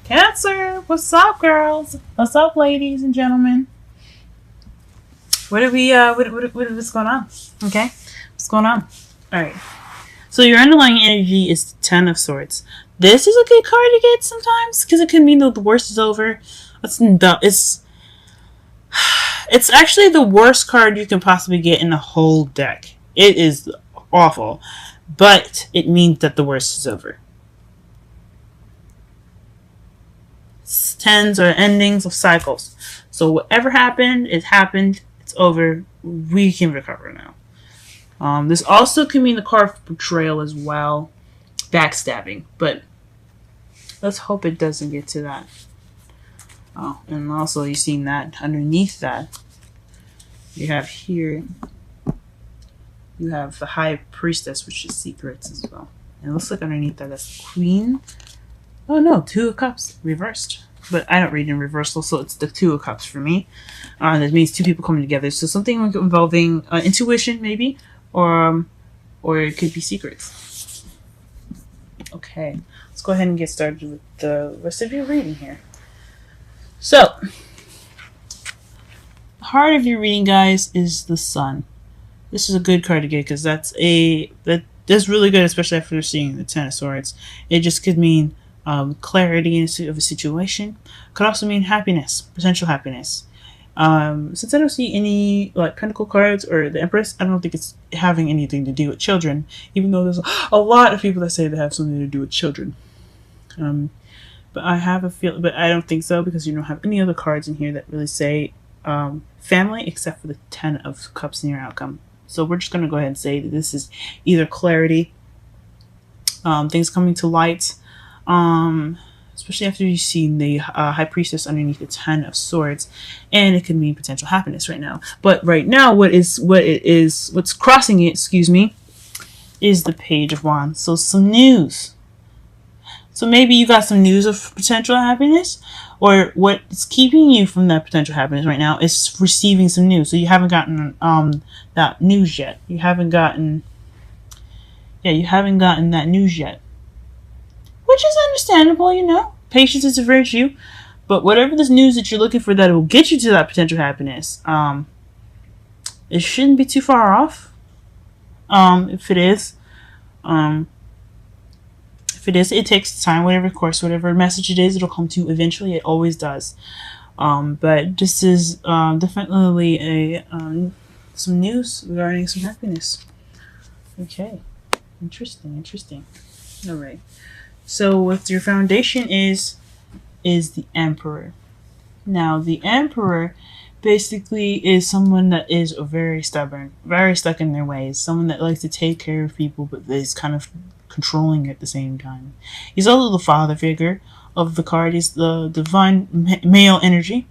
Cancer, what's up, girls? What's up, ladies and gentlemen? What's going on? Okay, what's going on? All right. So your underlying energy is the Ten of Swords. This is a good card to get sometimes because it can mean that the worst is over. It's actually the worst card you can possibly get in the whole deck. It is awful, but it means that the worst is over. Tens are endings of cycles. So whatever happened, it happened. It's over. We can recover now. This also can mean the card for betrayal as well. Backstabbing. But let's hope it doesn't get to that. Oh, and also you've seen that underneath that. You have here. You have the High Priestess, which is secrets as well. And it looks like underneath that, that's the Queen. Oh no, Two of Cups reversed. But I don't read in reversal, so it's the Two of Cups for me. That means two people coming together. So something involving intuition, maybe, or it could be secrets. Okay, let's go ahead and get started with the rest of your reading here. So, the heart of your reading, guys, is the Sun. This is a good card to get because that's really good, especially after seeing the Ten of Swords. It just could mean clarity of a situation. Could also mean happiness, potential happiness. Since I don't see any like Pentacle cards or the Empress, I don't think it's having anything to do with children, even though there's a lot of people that say they have something to do with children. But I have a feel, but I don't think so because you don't have any other cards in here that really say family except for the Ten of Cups in your outcome. So we're just going to go ahead and say that this is either clarity, things coming to light, especially after you've seen the High Priestess underneath the Ten of Swords, and it could mean potential happiness right now. But right now, what's crossing it, is the Page of Wands. So some news. So maybe you got some news of potential happiness, or what's keeping you from that potential happiness right now is receiving some news. So you haven't gotten that news yet. You haven't gotten that news yet. Which is understandable, you know. Patience is a virtue. But whatever this news that you're looking for that will get you to that potential happiness, it shouldn't be too far off. If it is, it takes time. Whatever message it is, it'll come to eventually. It always does. But this is definitely some news regarding some happiness. Okay, interesting. All right. So what your foundation is the Emperor. Now, the Emperor basically is someone that is very stubborn, very stuck in their ways, someone that likes to take care of people, but is kind of controlling at the same time. He's also the father figure of the card. He's the divine male energy.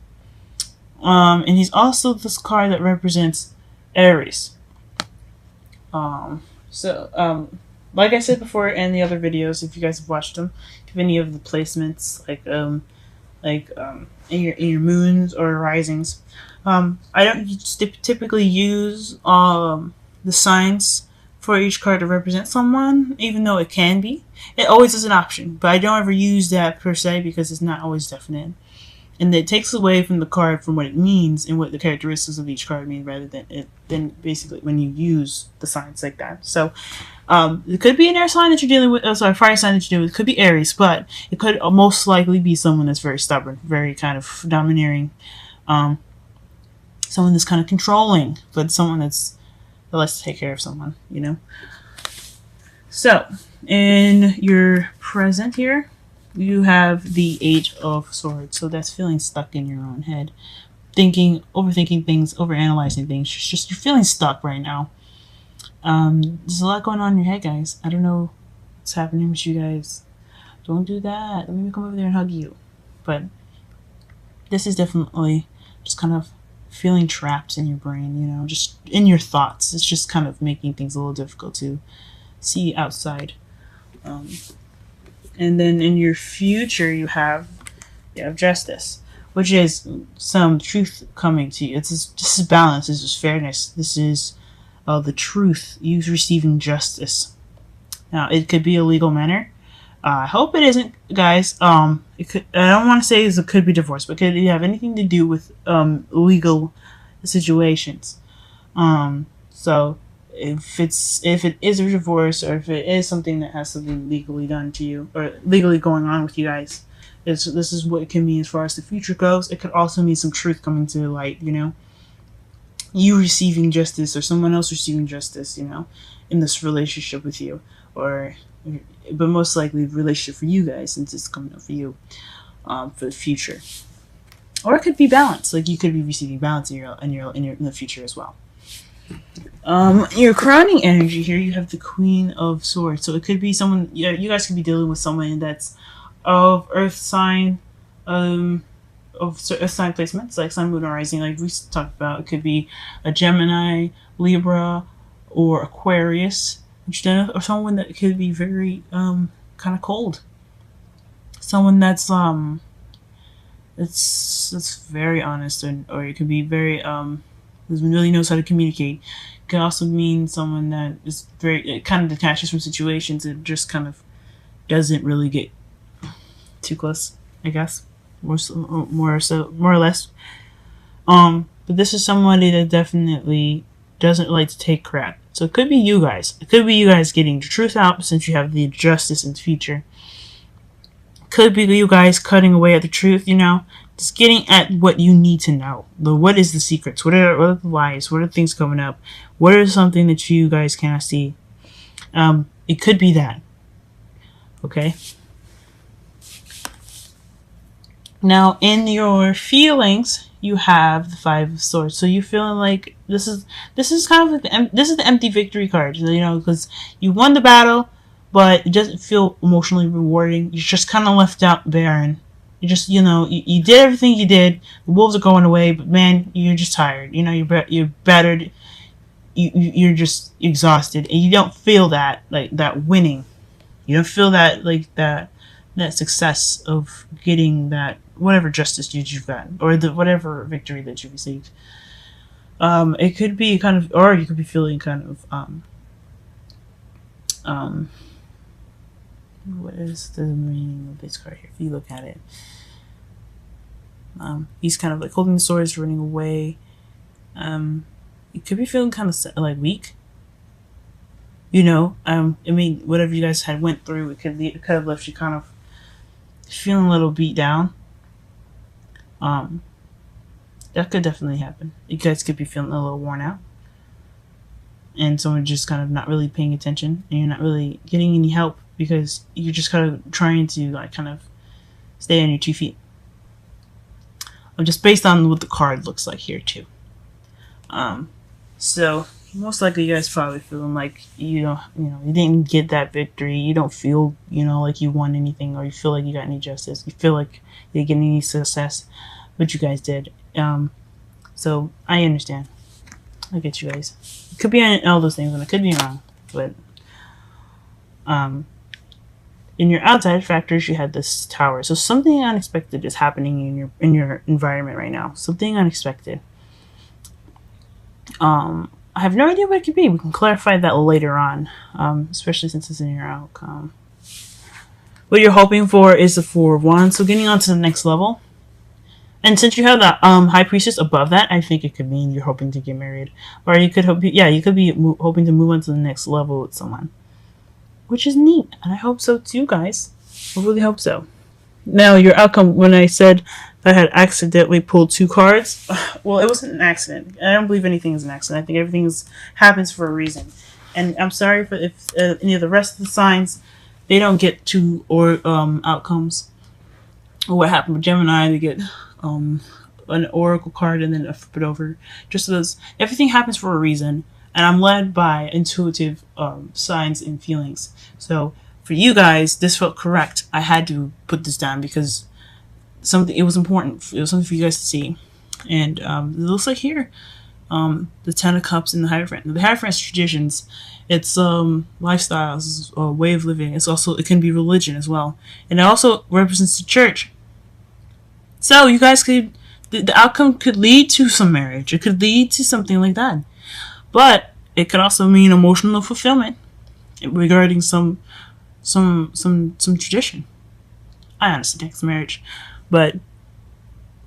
And he's also this card that represents Aries. Like I said before in the other videos, if you guys have watched them, if any of the placements, in your moons or risings, I don't typically use the signs for each card to represent someone, even though it can be. It always is an option, but I don't ever use that per se because it's not always definite. And it takes away from the card from what it means and what the characteristics of each card mean rather than basically when you use the signs like that. So it could be an air sign that you're dealing with, fire sign that you're dealing with. It could be Aries, but it could most likely be someone that's very stubborn, very kind of domineering, someone that's kind of controlling, but someone that likes to take care of someone, you know. So in your present here, you have the Eight of Swords. So that's feeling stuck in your own head, overthinking things, overanalyzing things. Just you're feeling stuck right now. There's a lot going on in your head, guys. I don't know what's happening with you guys. Don't do that. Let me come over there and hug you. But this is definitely just kind of feeling trapped in your brain, you know, just in your thoughts. It's just kind of making things a little difficult to see outside. And then in your future, you have justice, which is some truth coming to you. This is balance. This is fairness. This is the truth. You receiving justice. Now, it could be a legal manner. I hope it isn't, guys. It could. I don't want to say it could be divorce, but could it have anything to do with legal situations? So if it is a divorce, or if it is something that has something legally done to you, or legally going on with you guys, this is what it can mean as far as the future goes. It could also mean some truth coming to light. You receiving justice, or someone else receiving justice. In this relationship with you, but most likely the relationship for you guys, since it's coming up for you, for the future. Or it could be balance. Like, you could be receiving balance in the future as well. Your crowning energy here, you have the Queen of Swords. So it could be someone. Yeah, you guys could be dealing with someone that's of Earth sign, of Earth sign placements, like Sun, Moon, or Rising. Like we talked about, it could be a Gemini, Libra, or Aquarius, or someone that could be very kind of cold. Someone that's very honest, or it could be very really knows how to communicate. It could also mean someone that is very kind of detaches from situations and just kind of doesn't really get too close, I guess, more or less. But this is somebody that definitely doesn't like to take crap. So it could be you guys. It could be you guys getting the truth out, since you have the justice in the future. Could be you guys cutting away at the truth, just getting at what you need to know. What is the secrets? What are the lies? What are things coming up? What is something that you guys cannot see? It could be that. Okay. Now, in your feelings, you have the Five of Swords. So you're feeling like this is kind of like this is the empty victory card, because you won the battle, but it doesn't feel emotionally rewarding. You're just kind of left out barren. You just, you did everything you did. The wolves are going away, but man, you're just tired. You're battered. You're just exhausted, and you don't feel that that winning. You don't feel that that success of getting that whatever justice you've gotten, or the whatever victory that you received. It could be kind of, or you could be feeling kind of what is the meaning of this card here? If you look at it, he's kind of like holding the swords, running away. You could be feeling kind of like weak. I mean, whatever you guys had went through, it could have left you kind of feeling a little beat down. That could definitely happen. You guys could be feeling a little worn out, and someone just kind of not really paying attention, and you're not really getting any help because you're just kind of trying to kind of stay on your 2 feet. Just based on what the card looks like here too. So most likely you guys probably feeling like you didn't get that victory. You don't feel like you won anything, or you feel like you got any justice. You feel like you didn't get any success, but you guys did. So I understand. I get you guys. It could be all those things, and I could be wrong, but in your outside factors, you had this Tower. So something unexpected is happening in your environment right now. Something unexpected. I have no idea what it could be. We can clarify that later on, especially since it's in your outcome. What you're hoping for is the Four of Wands. So getting on to the next level. And since you have the High Priestess above that, I think it could mean you're hoping to get married. Or you could you could be hoping to move on to the next level with someone. Which is neat. And I hope so too, guys. I really hope so. Now, your outcome, when I said I had accidentally pulled 2 cards, well, it wasn't an accident. I don't believe anything is an accident. I think everything happens for a reason. And I'm sorry if any of the rest of the signs, they don't get 2 outcomes. Or what happened with Gemini, they get an oracle card and then a flip it over. Just as everything happens for a reason. And I'm led by intuitive signs and feelings. So for you guys, this felt correct. I had to put this down because it was important. It was something for you guys to see. And it looks like here, the Ten of Cups and the Hierophant. The Hierophant's traditions. It's lifestyles, a way of living. It can be religion as well. And it also represents the church. So you guys the outcome could lead to some marriage. It could lead to something like that. But it could also mean emotional fulfillment regarding some some tradition. I honestly think it's marriage, but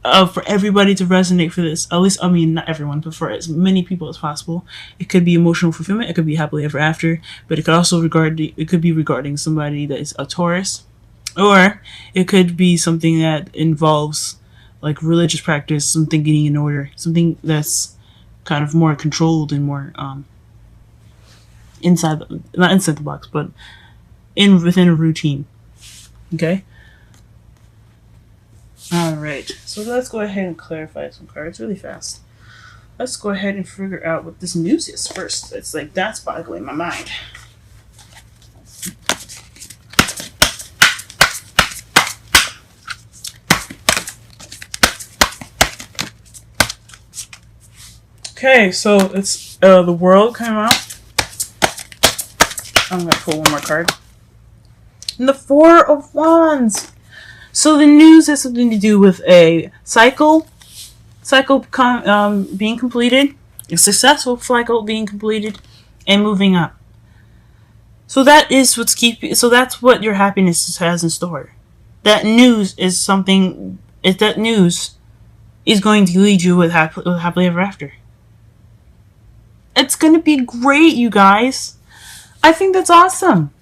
for everybody to resonate for this, at least, I mean, not everyone, but for as many people as possible, it could be emotional fulfillment, it could be happily ever after, but it could also it could be regarding somebody that is a Taurus, or it could be something that involves like religious practice, something getting in order, something that's kind of more controlled and more not inside the box, but within a routine. Okay. Alright, so let's go ahead and clarify some cards really fast. Let's go ahead and figure out what this news is first. It's like, that's boggling my mind. Okay, so it's the world came out. I'm going to pull one more card. And the Four of Wands. So the news has something to do with a cycle being completed, a successful cycle being completed, and moving up. So that is so that's what your happiness has in store. That news is something. That news is going to lead you with happily ever after. It's going to be great, you guys. I think that's awesome.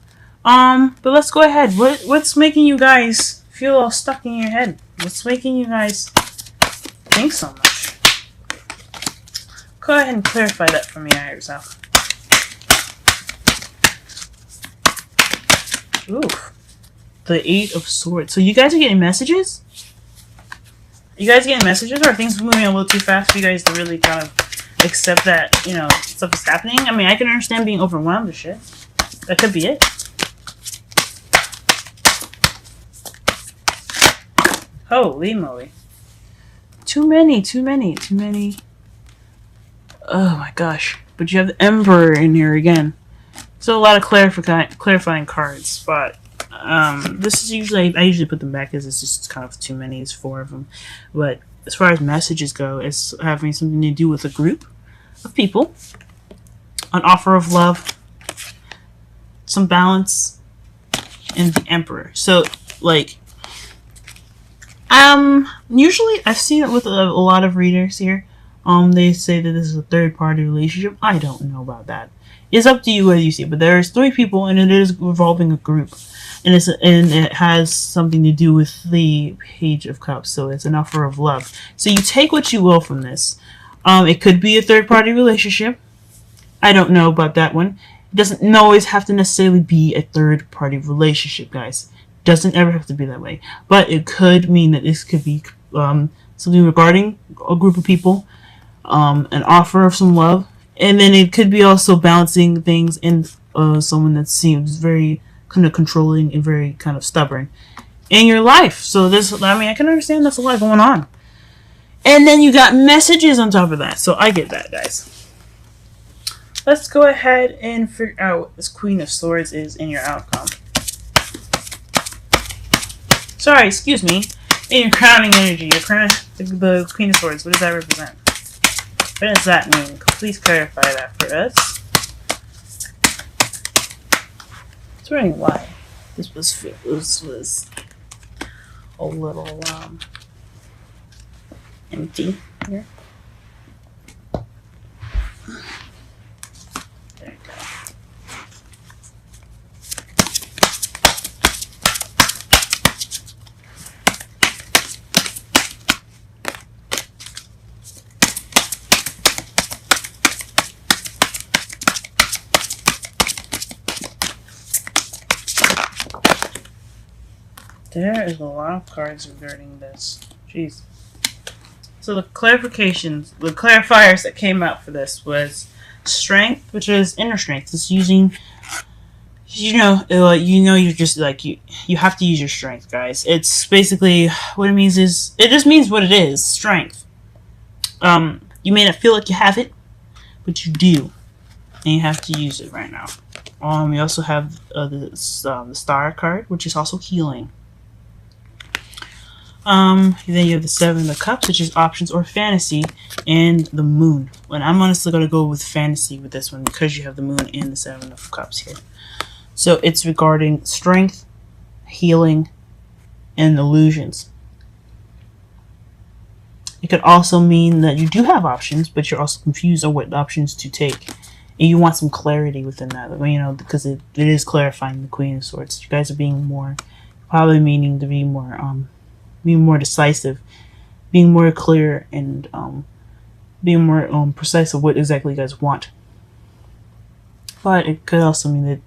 But let's go ahead. What's making you guys feel all stuck in your head? What's making you guys think so much? Go ahead and clarify that for me, yourself. Ooh, the Eight of Swords. So you guys are getting messages? You guys getting messages, or are things moving a little too fast for you guys to really kind of accept that, stuff is happening? I mean, I can understand being overwhelmed with shit. That could be it. Holy moly. Too many. Oh my gosh. But you have the Emperor in here again. So a lot of clarifying cards, but this is I usually put them back as it's just kind of too many. It's 4 of them. But as far as messages go, it's having something to do with a group of people, an offer of love, some balance, and the Emperor. So, like, usually I've seen it with a lot of readers here. They say that this is a third-party relationship. I don't know about that. It's up to you whether you see it, but there's 3 people, and it is involving a group, and it has something to do with the Page of Cups. So it's an offer of love. So you take what you will from this. It could be a third-party relationship. I don't know about that one. It doesn't always have to necessarily be a third-party relationship, guys. Doesn't ever have to be that way, but it could mean that this could be something regarding a group of people, an offer of some love, and then it could be also balancing things in someone that seems very kind of controlling and very kind of stubborn in your life. So I can understand that's a lot going on, and then you got messages on top of that. So I get that, guys. Let's go ahead and figure out what this Queen of Swords is in your outcome. Sorry, excuse me. In your crowning energy, the Queen of Swords, what does that represent? What does that mean? Please clarify that for us. I was wondering why this was a little empty here. There you go. There is a lot of cards regarding this. Jeez. So the clarifications, the clarifiers that came out for this was strength, which is inner strength. It's using, you're just like, you have to use your strength, guys. It's basically, what it means is, it just means what it is, strength. You may not feel like you have it, but you do. And you have to use it right now. We also have the Star card, which is also healing. Then you have the Seven of Cups, which is options or fantasy, and the Moon. And I'm honestly going to go with fantasy with this one because you have the Moon and the Seven of Cups here. So it's regarding strength, healing, and illusions. It could also mean that you do have options, but you're also confused on what options to take. And you want some clarity within that, you know, because it is clarifying the Queen of Swords. You guys are being more, probably meaning to be more decisive, being more clear, and being more precise of what exactly you guys want. But it could also mean that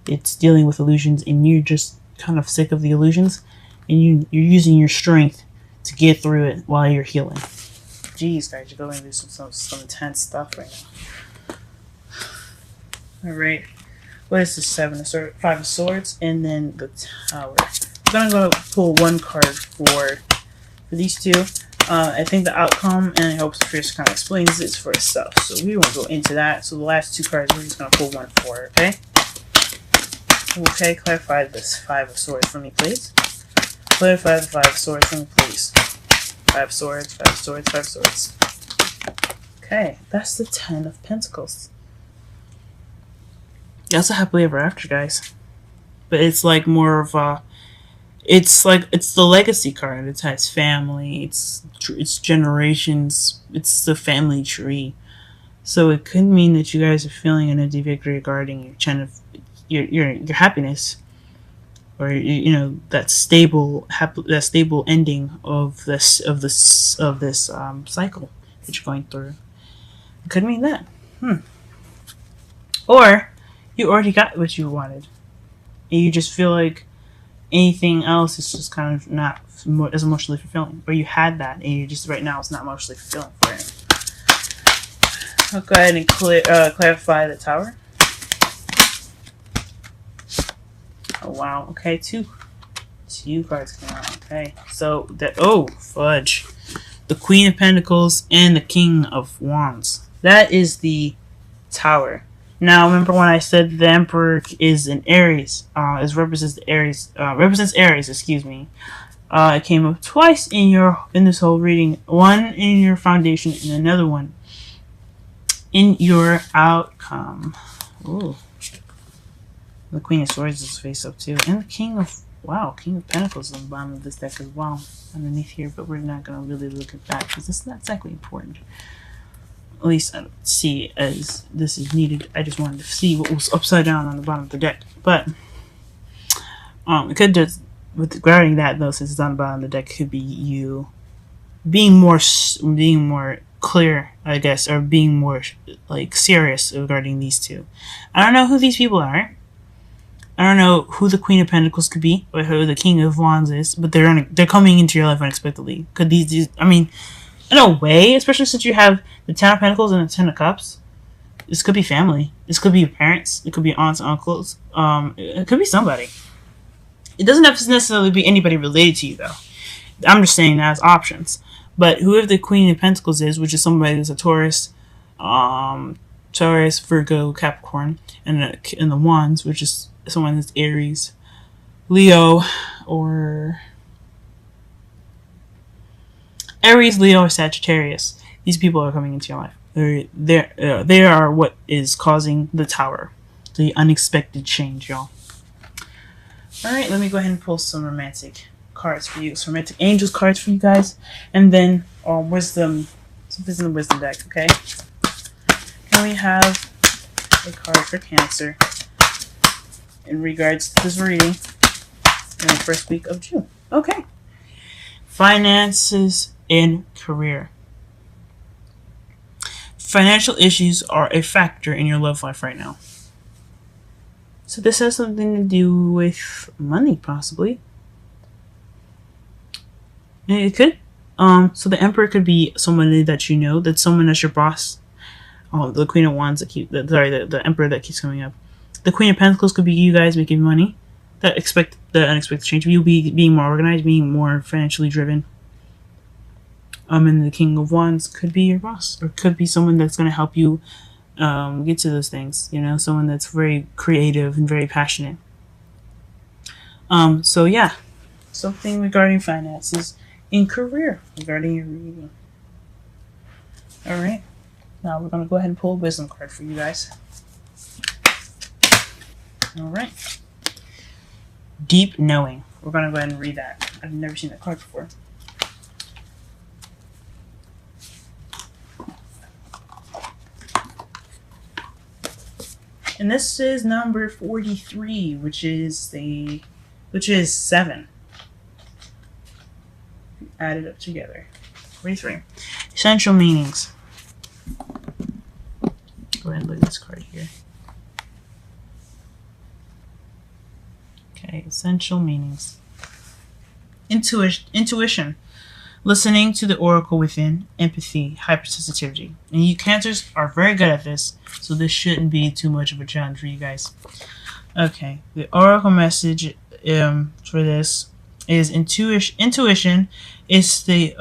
it's dealing with illusions, and you're just kind of sick of the illusions, and you're using your strength to get through it while you're healing. Jeez, guys, you're going through some intense stuff right now. All right, what is this? Five of Swords, and then the Tower. I'm gonna go pull one card for these two. I think the outcome, and I hope Sophia kind of explains it for itself. So we won't go into that. So the last two cards, we're just gonna pull one for. Okay. Okay, clarify this Five of Swords for me, please. Clarify the Five of Swords for me, please. Five of Swords, Five of Swords, Five of Swords. Okay, that's the Ten of Pentacles. That's a happily ever after, guys. But it's like more of a... It's the legacy card. It has family. It's generations. It's the family tree. So it could mean that you guys are feeling an empty victory regarding your happiness, or you know, that stable ending of this cycle that you're going through. It could mean that. Or you already got what you wanted, and you just feel like anything else is just kind of not as emotionally fulfilling. Or you had that, and you just right now it's not emotionally fulfilling for you. I'll go ahead and clarify the Tower. Oh wow. Okay, two cards came out. Okay, so fudge, the Queen of Pentacles and the King of Wands. That is the Tower. Now, remember when I said the Emperor is in Aries? Represents Aries. Excuse me. It came up twice in this whole reading. One in your foundation, and another one in your outcome. Ooh. The Queen of Swords is face up too, and the King of Pentacles on the bottom of this deck as well, underneath here. But we're not gonna really look at that because it's not exactly important. At least I don't see as this is needed. I just wanted to see what was upside down on the bottom of the deck. But it could just, regarding that though, since it's on the bottom of the deck, could be you being more clear, I guess, or being more like serious regarding these two. I don't know who these people are. I don't know who the Queen of Pentacles could be, or who the King of Wands is, but they're coming into your life unexpectedly. Could these? I mean, in a way, especially since you have the Ten of Pentacles and the Ten of Cups, this could be family. This could be your parents. It could be aunts and uncles. It could be somebody. It doesn't have to necessarily be anybody related to you, though. I'm just saying that as options. But whoever the Queen of Pentacles is, which is somebody that's a Taurus, Virgo, Capricorn, and the Wands, which is someone that's Aries, Leo, or Sagittarius. These people are coming into your life. They are what is causing the Tower, the unexpected change, y'all. All right, let me go ahead and pull some romantic cards for you, some romantic angels cards for you guys, and then wisdom, something's in the wisdom deck. Okay. Here we have a card for Cancer in regards to this reading in the first week of June. Okay. Finances and career. Financial issues are a factor in your love life right now. So this has something to do with money, possibly. It could. So the Emperor could be somebody that you know, that's someone that's your boss. The Queen of Wands the Emperor that keeps coming up. The Queen of Pentacles could be you guys making money. The unexpected change. You being more organized, being more financially driven. And the King of Wands could be your boss, or could be someone that's going to help you get to those things. You know, someone that's very creative and very passionate. So yeah, something regarding finances and career regarding your reading. All right, now we're going to go ahead and pull a wisdom card for you guys. All right. Deep knowing. We're going to go ahead and read that. I've never seen that card before. And this is number 43, which is 7. Add it up together. 43. Essential meanings. Go ahead and look at this card here. Okay, essential meanings. Intuition. Listening to the oracle within. Empathy. Hypersensitivity. And you Cancers are very good at this, so this shouldn't be too much of a challenge for you guys. Okay, the oracle message for this is intuition is the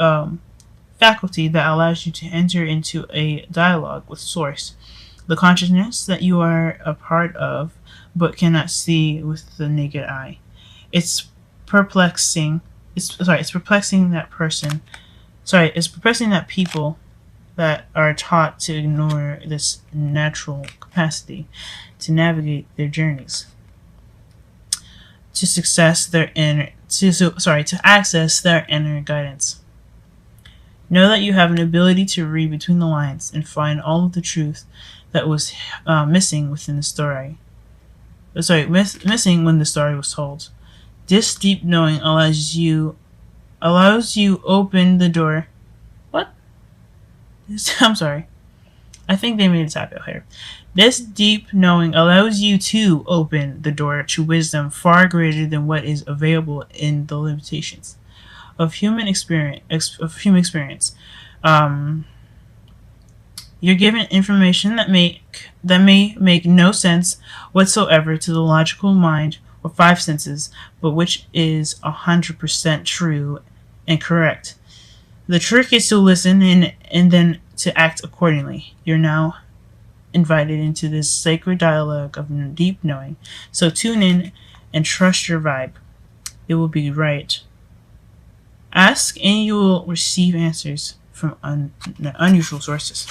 faculty that allows you to enter into a dialogue with source, the consciousness that you are a part of but cannot see with the naked eye. It's perplexing that people that are taught to ignore this natural capacity to navigate their journeys to access their inner guidance. Know that you have an ability to read between the lines and find all of the truth that was missing within the story. Missing when the story was told. This deep knowing allows you open the door. What? I'm sorry. I think they made a typo here. This deep knowing allows you to open the door to wisdom far greater than what is available in the limitations of human experience. You're given information that may make no sense whatsoever to the logical mind or 5 senses, but which is 100% true and correct. The trick is to listen and then to act accordingly. You're now invited into this sacred dialogue of deep knowing. So tune in and trust your vibe. It will be right. Ask and you will receive answers from unusual sources.